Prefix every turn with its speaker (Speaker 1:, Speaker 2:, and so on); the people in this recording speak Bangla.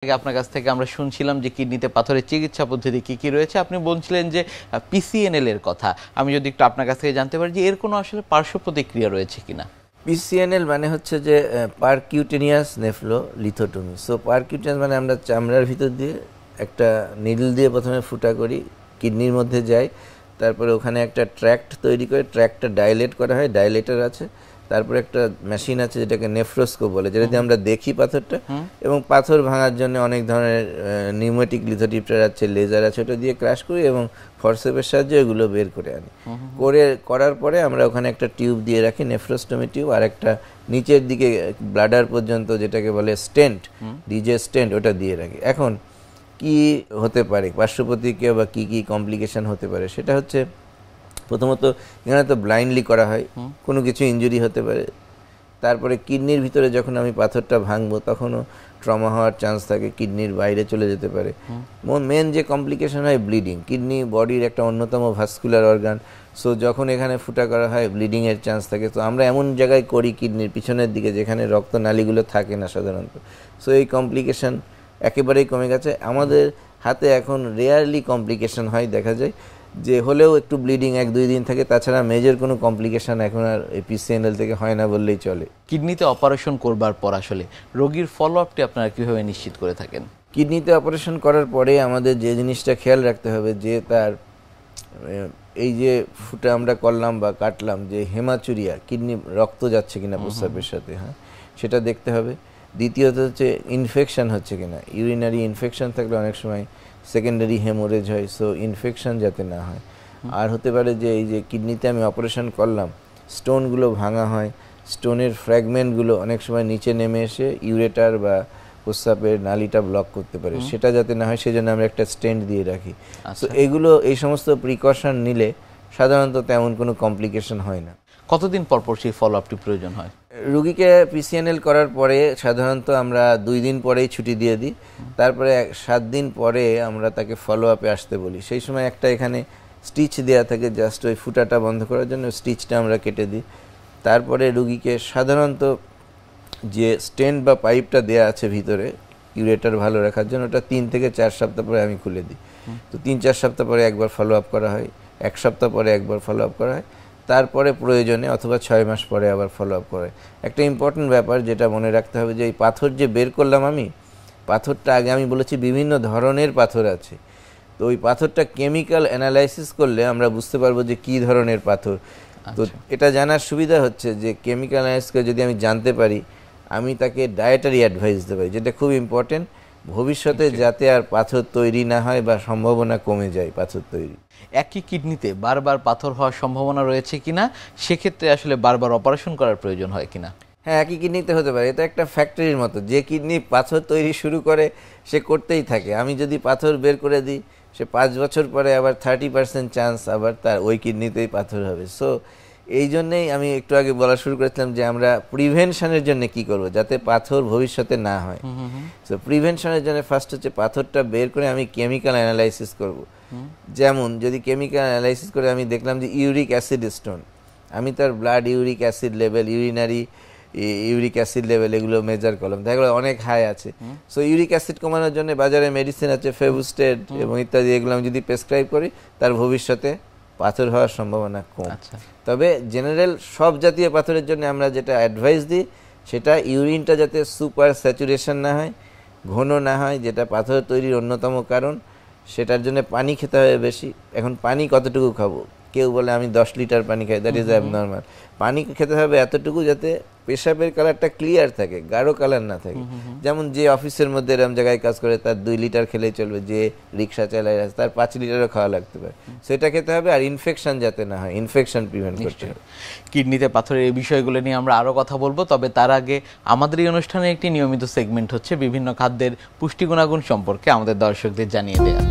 Speaker 1: আপনার কাছ থেকে আমরা শুনছিলাম যে কিডনিতে পাথরের চিকিৎসা পদ্ধতি কি কি রয়েছে। আপনি বলছিলেন যে পিসিএনএল এর কথা। আমি যদি একটু আপনার কাছ থেকে জানতে পারি যে এর কোনো আসলে পার্শ্ব প্রতিক্রিয়া রয়েছে কিনা।
Speaker 2: পিসিএনএল মানে হচ্ছে যে পারকিউটেনিয়াস নেফ্রোলিথোটমি। সো পারকিউটেনিয়াস মানে আমরা চামড়ার ভিতর দিয়ে একটা নিডল দিয়ে প্রথমে ফুটা করি, কিডনির মধ্যে যাই, তারপরে ওখানে একটা ট্র্যাক্ট তৈরি করে ট্র্যাক্টটা ডাইলেট করা হয়, ডাইলেটার আছে, তারপরে একটা মেশিন আছে যেটাকে নেফ্রোস্কোপ বলে, যেটা দিয়ে আমরা দেখি পাথরটা, এবং পাথর ভাঙার জন্য অনেক ধরনের নিউমেটিক লিথোটিপটার আছে, লেজার আছে, ওটা দিয়ে ক্রাশ করি এবং ফরসেপের সাহায্যে এগুলো বের করে আনি। করার পরে আমরা ওখানে একটা টিউব দিয়ে রাখি, নেফ্রোস্টমি টিউব, আর একটা নিচের দিকে ব্লাডার পর্যন্ত যেটাকে বলে স্টেন্ট, ডিজে স্টেন্ট, ওটা দিয়ে রাখি। এখন কি হতে পারে পার্শ্ব প্রতিক্রিয়া বা কি কি কমপ্লিকেশন হতে পারে, সেটা হচ্ছে প্রথমত এখানে তো ব্লাইন্ডলি করা হয়, কোনো কিছু ইনজুরি হতে পারে। তারপরে কিডনির ভিতরে যখন আমি পাথরটা ভাঙবো তখনও ট্রমা হওয়ার চান্স থাকে, কিডনির বাইরে চলে যেতে পারে। মেন যে কমপ্লিকেশন হয় ব্লিডিং। কিডনি বডির একটা অন্যতম ভাস্কুলার অর্গান, সো যখন এখানে ফুটা করা হয় ব্লিডিংয়ের চান্স থাকে। তো আমরা এমন জায়গায় করি কিডনির পিছনের দিকে যেখানে রক্তনালীগুলো থাকে না সাধারণত, সো এই কমপ্লিকেশন একেবারেই কমে গেছে। আমাদের হাতে এখন রেয়ারলি কমপ্লিকেশন হয়, দেখা যায় যে হলেও একটু ব্লিডিং 1-2 দিন থাকে, তাছাড়া মেজর কোনো কমপ্লিকেশন এখন আর পিসিএনএল থেকে হয় না বললেই চলে।
Speaker 1: কিডনিতে অপারেশন করবার পর আসলে রোগীর ফলো আপটি আপনারা কীভাবে নিশ্চিত করে থাকেন?
Speaker 2: কিডনিতে অপারেশন করার পরে আমাদের যে জিনিসটা খেয়াল রাখতে হবে যে তার এই যে ফুটা আমরা করলাম বা কাটলাম, যে হেমাচুরিয়া, কিডনি রক্ত যাচ্ছে কিনা প্রস্রাবের সাথে, হ্যাঁ, সেটা দেখতে হবে। দ্বিতীয়ত হচ্ছে ইনফেকশন হচ্ছে কিনা। ইউরিনারি ইনফেকশন থাকলে অনেক সময় সেকেন্ডারি হেমোরেজ হয়, সো ইনফেকশন যাতে না হয়। আর হতে পারে যে এই যে কিডনিতে আমি অপারেশন করলাম, স্টোনগুলো ভাঙা হয়, স্টোনের ফ্র্যাগমেন্টগুলো অনেক সময় নিচে নেমে এসে ইউরেটার বা প্রস্রাবের নালীটা ব্লক করতে পারে, সেটা যাতে না হয় সেজন্য আমরা একটা স্টেন্ট দিয়ে রাখি। সো এগুলো, এই সমস্ত প্রিকশন নিলে সাধারণত তেমন কোনো কমপ্লিকেশন হয় না।
Speaker 1: কতদিন পর পর সেই ফলো আপটি প্রয়োজন হয়?
Speaker 2: রুগীকে পিসিএনএল করার পরে সাধারণত আমরা 2 দিন পরেই ছুটি দিয়ে দিই, তারপরে 7 দিন পরে আমরা তাকে ফলো আপে আসতে বলি। সেই সময় একটা এখানে স্টিচ দেওয়া থাকে, জাস্ট ওই ফুটাটা বন্ধ করার জন্য স্টিচটা আমরা কেটে দিই। তারপরে রুগীকে সাধারণত যে স্টেন্ট বা পাইপটা দেওয়া আছে ভিতরে ইউরেটার ভালো রাখার জন্য, ওটা 3 থেকে 4 সপ্তাহ পরে আমি খুলে দিই। তো 3-4 সপ্তাহ পরে একবার ফলো আপ করা হয়, 1 সপ্তাহ পরে একবার ফলো আপ করা হয়, তারপরে প্রয়োজনে অথবা 6 মাস পরে আবার ফলো আপ করে। একটা ইম্পর্টেন্ট ব্যাপার যেটা মনে রাখতে হবে যে এই পাথর যে বের করলাম আমি, পাথরটা আগে আমি বলেছি বিভিন্ন ধরনের পাথর আছে, তো ওই পাথরটা কেমিক্যাল অ্যানালাইসিস করলে আমরা বুঝতে পারবো যে কি ধরনের পাথর। তো এটা জানার সুবিধা হচ্ছে যে কেমিক্যাল অ্যানালাইসিস করে যদি আমি জানতে পারি, আমি তাকে ডায়েটারি অ্যাডভাইস দিতে পারি, যেটা খুব ইম্পর্টেন্ট ভবিষ্যতে যাতে আর পাথর তৈরি না হয় বা সম্ভাবনা কমে যায় পাথর তৈরি।
Speaker 1: একই কিডনিতে বারবার পাথর হওয়ার সম্ভাবনা রয়েছে কিনা, সেক্ষেত্রে আসলে বারবার অপারেশন করার প্রয়োজন হয় কিনা?
Speaker 2: হ্যাঁ, একই কিডনিতে হতে পারে। এটা একটা ফ্যাক্টরির মতো, যে কিডনি পাথর তৈরি শুরু করে সে করতেই থাকে। আমি যদি পাথর বের করে দিই, সে 5 বছর পরে আবার 30% চান্স আবার তার ওই কিডনিতেই পাথর হবে। সো এই জন্যেই আমি একটু আগে বলা শুরু করেছিলাম যে আমরা প্রিভেনশনের জন্য কি করব যাতে পাথর ভবিষ্যতে না হয়। সো প্রিভেনশনের জন্য ফার্স্ট হচ্ছে পাথরটা বের করে আমি কেমিক্যাল অ্যানালাইসিস করব। যেমন যদি কেমিক্যাল অ্যানালাইসিস করে আমি দেখলাম যে ইউরিক অ্যাসিড স্টোন, আমি তার blood uric acid level, urinary uric acid level, এগুলো মেজার করলাম, দেখা গেলো অনেক হাই আছে। সো ইউরিক অ্যাসিড কমানোর জন্য বাজারে মেডিসিন আছে, ফেবুস্টেট এবং ইত্যাদি, এগুলো আমি যদি প্রেসক্রাইব করি, তার ভবিষ্যতে পাথর হওয়ার সম্ভাবনা কম। তবে জেনারেল সব জাতীয় পাথরের জন্য আমরা যেটা অ্যাডভাইস দিই, সেটা ইউরিনটা যাতে সুপার স্যাচুরেশন না হয়, ঘন না হয়, যেটা পাথর তৈরির অন্যতম কারণ। সেটার জন্য পানি খেতে হবে বেশি। এখন পানি কতটুকু খাবো? কেউ বলে আমি 10 লিটার পানি খাই, দ্যাট ইজ অ্যাবনর্মাল। পানি খেতে হবে এতটুকু যাতে পেশাবের কালারটা ক্লিয়ার থাকে, গাঢ় কালার না থাকে। যেমন যে অফিসের মধ্যে এরকম জায়গায় কাজ করে তার 2 লিটার খেলেই চলবে, যে রিক্সা চালায় তার 5 লিটারও খাওয়া লাগতে পারে, সেটা খেতে হবে। আর ইনফেকশন যাতে না হয়, ইনফেকশন প্রিভেন্ট করতে হবে।
Speaker 1: কিডনিতে পাথরের এই বিষয়গুলো নিয়ে আমরা আরও কথা বলবো, তবে তার আগে আমাদের এই অনুষ্ঠানে একটি নিয়মিত সেগমেন্ট হচ্ছে বিভিন্ন খাদ্যের পুষ্টি গুণাগুণ সম্পর্কে আমাদের দর্শকদের জানিয়ে দেওয়া।